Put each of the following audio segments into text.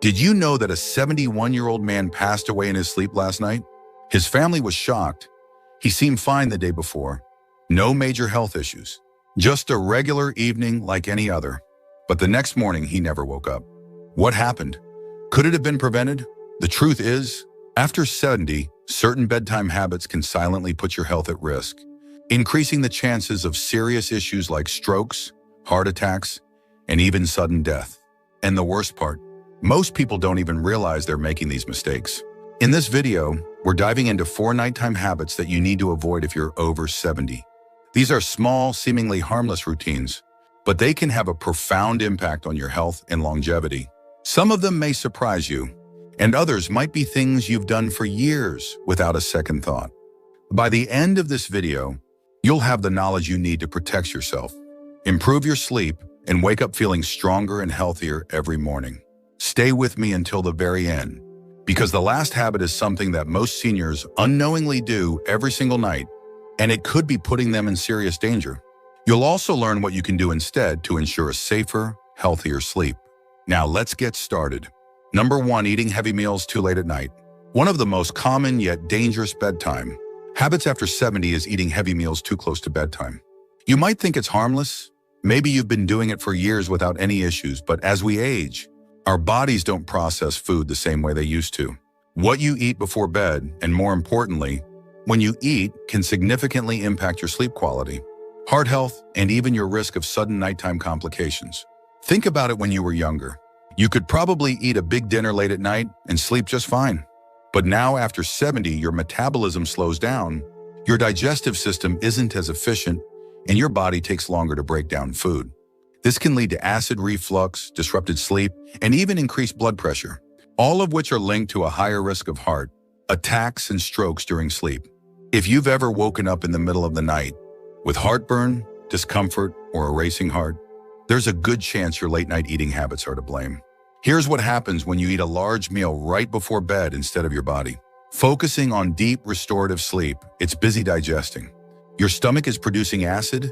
Did you know that a 71-year-old man passed away in his sleep last night? His family was shocked. He seemed fine the day before. No major health issues. Just a regular evening like any other. But the next morning, he never woke up. What happened? Could it have been prevented? The truth is, after 70, certain bedtime habits can silently put your health at risk, increasing the chances of serious issues like strokes, heart attacks, and even sudden death. And the worst part, most people don't even realize they're making these mistakes. In this video, we're diving into 4 nighttime habits that you need to avoid if you're over 70. These are small, seemingly harmless routines, but they can have a profound impact on your health and longevity. Some of them may surprise you, and others might be things you've done for years without a second thought. By the end of this video, you'll have the knowledge you need to protect yourself, improve your sleep, and wake up feeling stronger and healthier every morning. Stay with me until the very end, because the last habit is something that most seniors unknowingly do every single night, and it could be putting them in serious danger. You'll also learn what you can do instead to ensure a safer, healthier sleep. Now let's get started. Number 1, eating heavy meals too late at night. One of the most common yet dangerous bedtime habits after 70 is eating heavy meals too close to bedtime. You might think it's harmless. Maybe you've been doing it for years without any issues, but as we age, our bodies don't process food the same way they used to. What you eat before bed, and more importantly, when you eat, can significantly impact your sleep quality, heart health, and even your risk of sudden nighttime complications. Think about it when you were younger. You could probably eat a big dinner late at night and sleep just fine. But now after 70, your metabolism slows down, your digestive system isn't as efficient, and your body takes longer to break down food. This can lead to acid reflux, disrupted sleep, and even increased blood pressure, all of which are linked to a higher risk of heart attacks and strokes during sleep. If you've ever woken up in the middle of the night with heartburn, discomfort, or a racing heart, there's a good chance your late-night eating habits are to blame. Here's what happens when you eat a large meal right before bed instead of your body. Focusing on deep, restorative sleep, it's busy digesting. Your stomach is producing acid,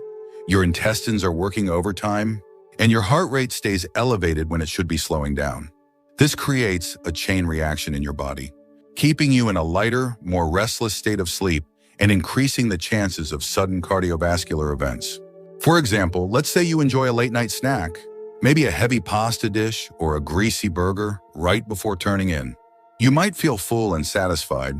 your intestines are working overtime, and your heart rate stays elevated when it should be slowing down. This creates a chain reaction in your body, keeping you in a lighter, more restless state of sleep and increasing the chances of sudden cardiovascular events. For example, let's say you enjoy a late-night snack, maybe a heavy pasta dish or a greasy burger right before turning in. You might feel full and satisfied,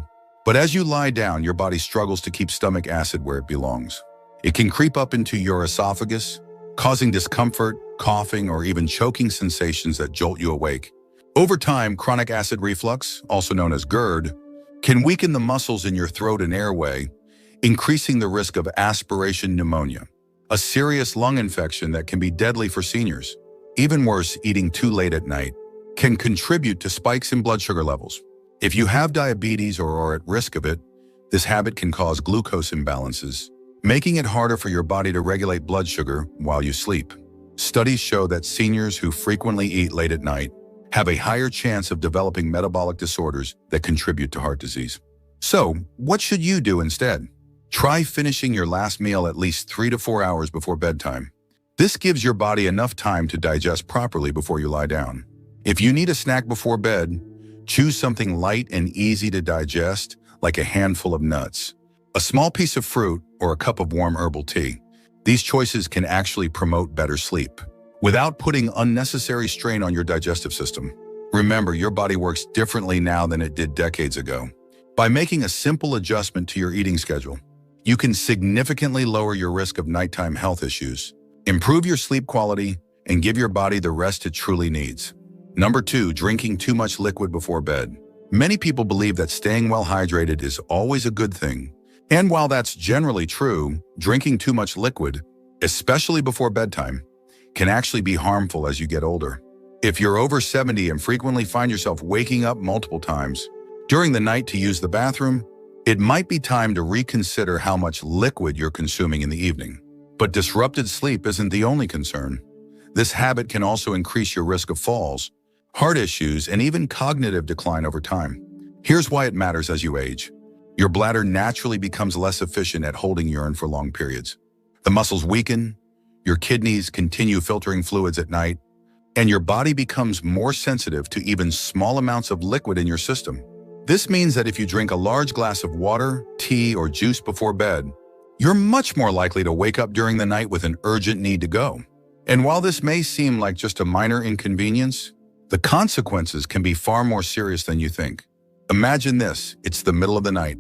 but as you lie down, your body struggles to keep stomach acid where it belongs. It can creep up into your esophagus, causing discomfort, coughing, or even choking sensations that jolt you awake. Over time, chronic acid reflux, also known as GERD, can weaken the muscles in your throat and airway, increasing the risk of aspiration pneumonia, a serious lung infection that can be deadly for seniors. Even worse, eating too late at night can contribute to spikes in blood sugar levels. If you have diabetes or are at risk of it, this habit can cause glucose imbalances, making it harder for your body to regulate blood sugar while you sleep. Studies show that seniors who frequently eat late at night have a higher chance of developing metabolic disorders that contribute to heart disease. So, what should you do instead? Try finishing your last meal at least 3 to 4 hours before bedtime. This gives your body enough time to digest properly before you lie down. If you need a snack before bed, choose something light and easy to digest, like a handful of nuts, a small piece of fruit, or a cup of warm herbal tea. These choices can actually promote better sleep without putting unnecessary strain on your digestive system. Remember, your body works differently now than it did decades ago. By making a simple adjustment to your eating schedule, you can significantly lower your risk of nighttime health issues, improve your sleep quality, and give your body the rest it truly needs. Number 2, drinking too much liquid before bed. Many people believe that staying well hydrated is always a good thing. And while that's generally true, drinking too much liquid, especially before bedtime, can actually be harmful as you get older. If you're over 70 and frequently find yourself waking up multiple times during the night to use the bathroom, it might be time to reconsider how much liquid you're consuming in the evening. But disrupted sleep isn't the only concern. This habit can also increase your risk of falls, heart issues, and even cognitive decline over time. Here's why it matters as you age. Your bladder naturally becomes less efficient at holding urine for long periods. The muscles weaken, your kidneys continue filtering fluids at night, and your body becomes more sensitive to even small amounts of liquid in your system. This means that if you drink a large glass of water, tea, or juice before bed, you're much more likely to wake up during the night with an urgent need to go. And while this may seem like just a minor inconvenience, the consequences can be far more serious than you think. Imagine this: it's the middle of the night,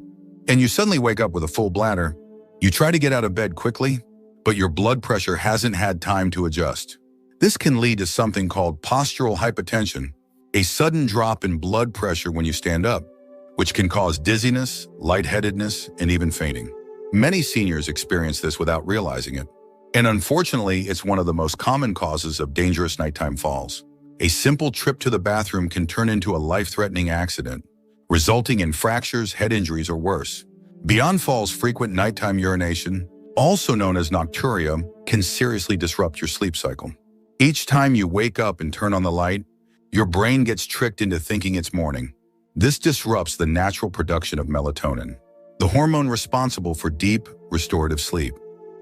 and you suddenly wake up with a full bladder. You try to get out of bed quickly, but your blood pressure hasn't had time to adjust. This can lead to something called postural hypotension, a sudden drop in blood pressure when you stand up, which can cause dizziness, lightheadedness, and even fainting. Many seniors experience this without realizing it. And unfortunately, it's one of the most common causes of dangerous nighttime falls. A simple trip to the bathroom can turn into a life-threatening accident, resulting in fractures, head injuries, or worse. Beyond falls, frequent nighttime urination, also known as nocturia, can seriously disrupt your sleep cycle. Each time you wake up and turn on the light, your brain gets tricked into thinking it's morning. This disrupts the natural production of melatonin, the hormone responsible for deep, restorative sleep.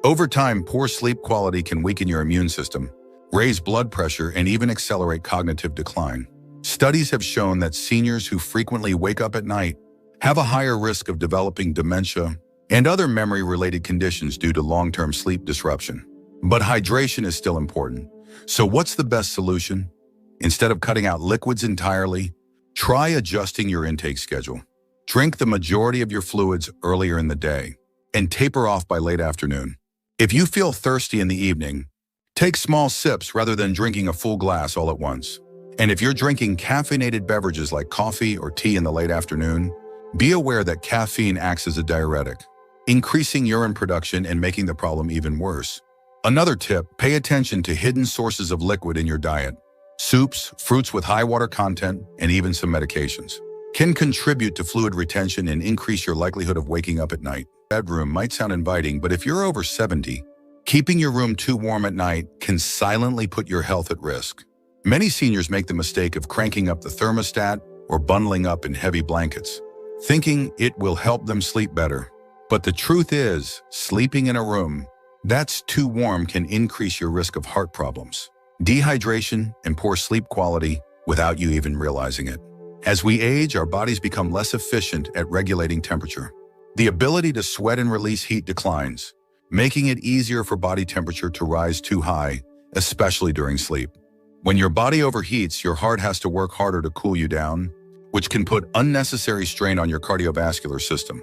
Over time, poor sleep quality can weaken your immune system, raise blood pressure, and even accelerate cognitive decline. Studies have shown that seniors who frequently wake up at night have a higher risk of developing dementia and other memory-related conditions due to long-term sleep disruption. But hydration is still important. So what's the best solution? Instead of cutting out liquids entirely, try adjusting your intake schedule. Drink the majority of your fluids earlier in the day and taper off by late afternoon. If you feel thirsty in the evening, take small sips rather than drinking a full glass all at once. And if you're drinking caffeinated beverages like coffee or tea in the late afternoon, be aware that caffeine acts as a diuretic, increasing urine production and making the problem even worse. Another tip: pay attention to hidden sources of liquid in your diet. Soups, fruits with high water content, and even some medications can contribute to fluid retention and increase your likelihood of waking up at night. Bedroom might sound inviting, but if you're over 70, keeping your room too warm at night can silently put your health at risk. Many seniors make the mistake of cranking up the thermostat or bundling up in heavy blankets, thinking it will help them sleep better. But the truth is, sleeping in a room that's too warm can increase your risk of heart problems, dehydration, and poor sleep quality without you even realizing it. As we age, our bodies become less efficient at regulating temperature. The ability to sweat and release heat declines, making it easier for body temperature to rise too high, especially during sleep. When your body overheats, your heart has to work harder to cool you down, which can put unnecessary strain on your cardiovascular system.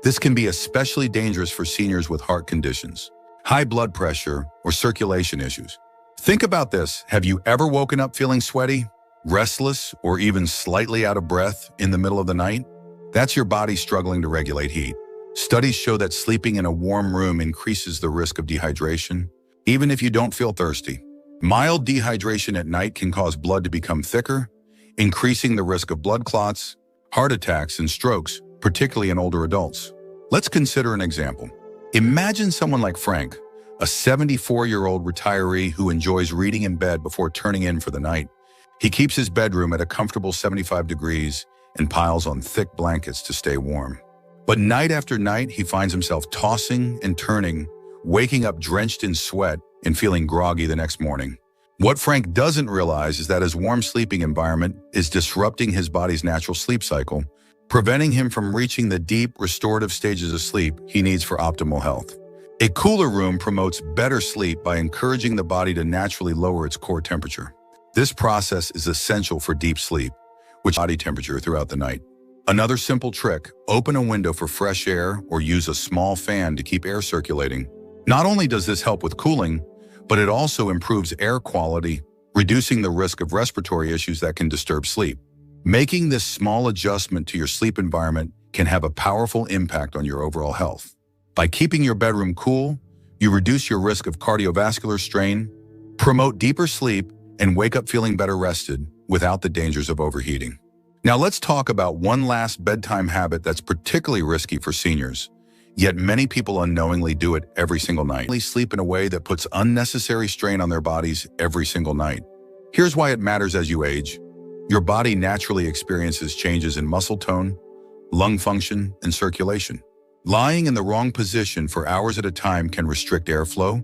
This can be especially dangerous for seniors with heart conditions, high blood pressure, or circulation issues. Think about this: have you ever woken up feeling sweaty, restless, or even slightly out of breath in the middle of the night? That's your body struggling to regulate heat. Studies show that sleeping in a warm room increases the risk of dehydration, even if you don't feel thirsty. Mild dehydration at night can cause blood to become thicker, increasing the risk of blood clots, heart attacks, and strokes, particularly in older adults. Let's consider an example. Imagine someone like Frank, a 74-year-old retiree who enjoys reading in bed before turning in for the night. He keeps his bedroom at a comfortable 75 degrees and piles on thick blankets to stay warm. But night after night, he finds himself tossing and turning, waking up drenched in sweat and feeling groggy the next morning. What Frank doesn't realize is that his warm sleeping environment is disrupting his body's natural sleep cycle, preventing him from reaching the deep, restorative stages of sleep he needs for optimal health. A cooler room promotes better sleep by encouraging the body to naturally lower its core temperature. This process is essential for deep sleep, which body temperature throughout the night. Another simple trick: open a window for fresh air or use a small fan to keep air circulating. Not only does this help with cooling, but it also improves air quality, reducing the risk of respiratory issues that can disturb sleep. Making this small adjustment to your sleep environment can have a powerful impact on your overall health. By keeping your bedroom cool, you reduce your risk of cardiovascular strain, promote deeper sleep, and wake up feeling better rested without the dangers of overheating. Now let's talk about one last bedtime habit that's particularly risky for seniors, yet many people unknowingly do it every single night. They sleep in a way that puts unnecessary strain on their bodies every single night. Here's why it matters as you age. Your body naturally experiences changes in muscle tone, lung function, and circulation. Lying in the wrong position for hours at a time can restrict airflow,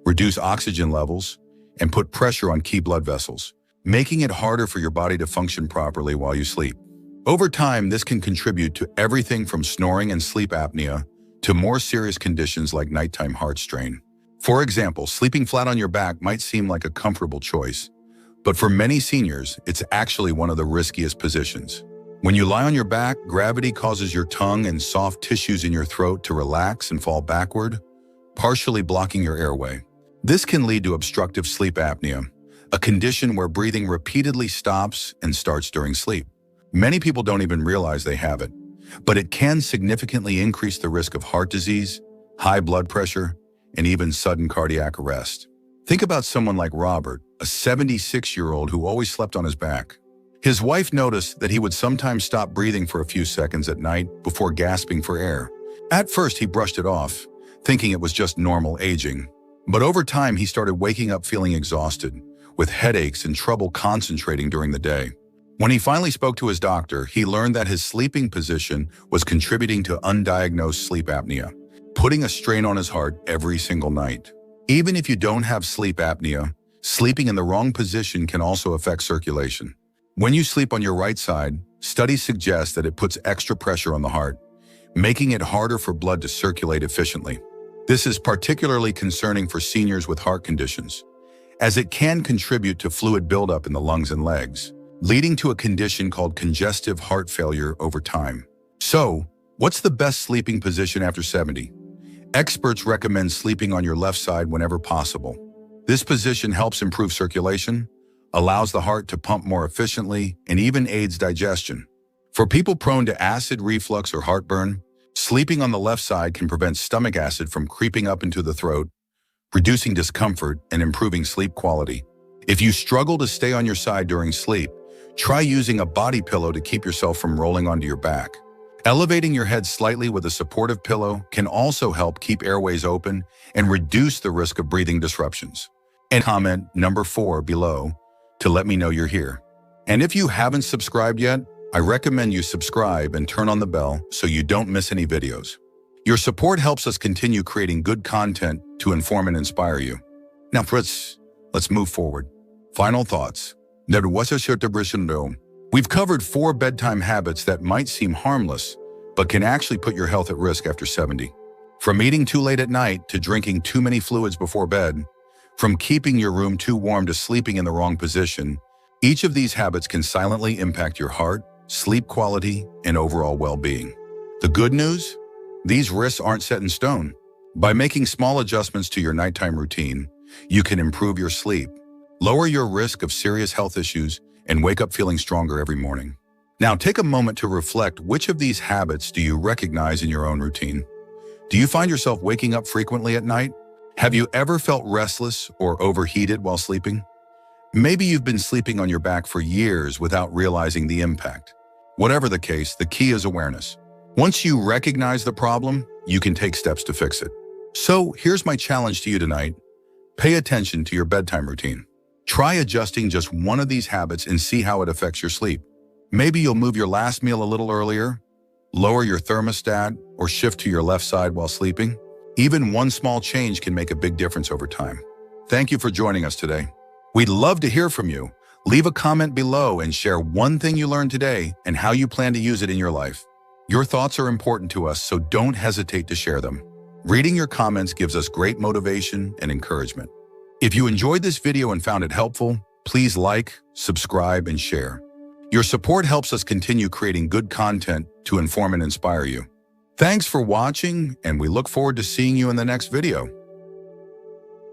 reduce oxygen levels, and put pressure on key blood vessels, making it harder for your body to function properly while you sleep. Over time, this can contribute to everything from snoring and sleep apnea to more serious conditions like nighttime heart strain. For example, sleeping flat on your back might seem like a comfortable choice, but for many seniors, it's actually one of the riskiest positions. When you lie on your back, gravity causes your tongue and soft tissues in your throat to relax and fall backward, partially blocking your airway. This can lead to obstructive sleep apnea, a condition where breathing repeatedly stops and starts during sleep. Many people don't even realize they have it, but it can significantly increase the risk of heart disease, high blood pressure, and even sudden cardiac arrest. Think about someone like Robert, a 76-year-old who always slept on his back. His wife noticed that he would sometimes stop breathing for a few seconds at night before gasping for air. At first, he brushed it off, thinking it was just normal aging. But over time, he started waking up feeling exhausted, with headaches and trouble concentrating during the day. When he finally spoke to his doctor, he learned that his sleeping position was contributing to undiagnosed sleep apnea, putting a strain on his heart every single night. Even if you don't have sleep apnea, sleeping in the wrong position can also affect circulation. When you sleep on your right side, studies suggest that it puts extra pressure on the heart, making it harder for blood to circulate efficiently. This is particularly concerning for seniors with heart conditions, as it can contribute to fluid buildup in the lungs and legs, leading to a condition called congestive heart failure over time. So, what's the best sleeping position after 70? Experts recommend sleeping on your left side whenever possible. This position helps improve circulation, allows the heart to pump more efficiently, and even aids digestion. For people prone to acid reflux or heartburn, sleeping on the left side can prevent stomach acid from creeping up into the throat, reducing discomfort and improving sleep quality. If you struggle to stay on your side during sleep, try using a body pillow to keep yourself from rolling onto your back. Elevating your head slightly with a supportive pillow can also help keep airways open and reduce the risk of breathing disruptions. And comment number 4 below to let me know you're here. And if you haven't subscribed yet, I recommend you subscribe and turn on the bell so you don't miss any videos. Your support helps us continue creating good content to inform and inspire you. Now, Fritz, let's move forward. Final thoughts. We've covered 4 bedtime habits that might seem harmless, but can actually put your health at risk after 70. From eating too late at night to drinking too many fluids before bed, from keeping your room too warm to sleeping in the wrong position, each of these habits can silently impact your heart, sleep quality, and overall well-being. The good news? These risks aren't set in stone. By making small adjustments to your nighttime routine, you can improve your sleep, lower your risk of serious health issues, and wake up feeling stronger every morning. Now, take a moment to reflect, which of these habits do you recognize in your own routine? Do you find yourself waking up frequently at night? Have you ever felt restless or overheated while sleeping? Maybe you've been sleeping on your back for years without realizing the impact. Whatever the case, the key is awareness. Once you recognize the problem, you can take steps to fix it. So here's my challenge to you tonight. Pay attention to your bedtime routine. Try adjusting just one of these habits and see how it affects your sleep. Maybe you'll move your last meal a little earlier, lower your thermostat, or shift to your left side while sleeping. Even one small change can make a big difference over time. Thank you for joining us today. We'd love to hear from you. Leave a comment below and share one thing you learned today and how you plan to use it in your life. Your thoughts are important to us, so don't hesitate to share them. Reading your comments gives us great motivation and encouragement. If you enjoyed this video and found it helpful, please like, subscribe, and share. Your support helps us continue creating good content to inform and inspire you. Thanks for watching, and we look forward to seeing you in the next video.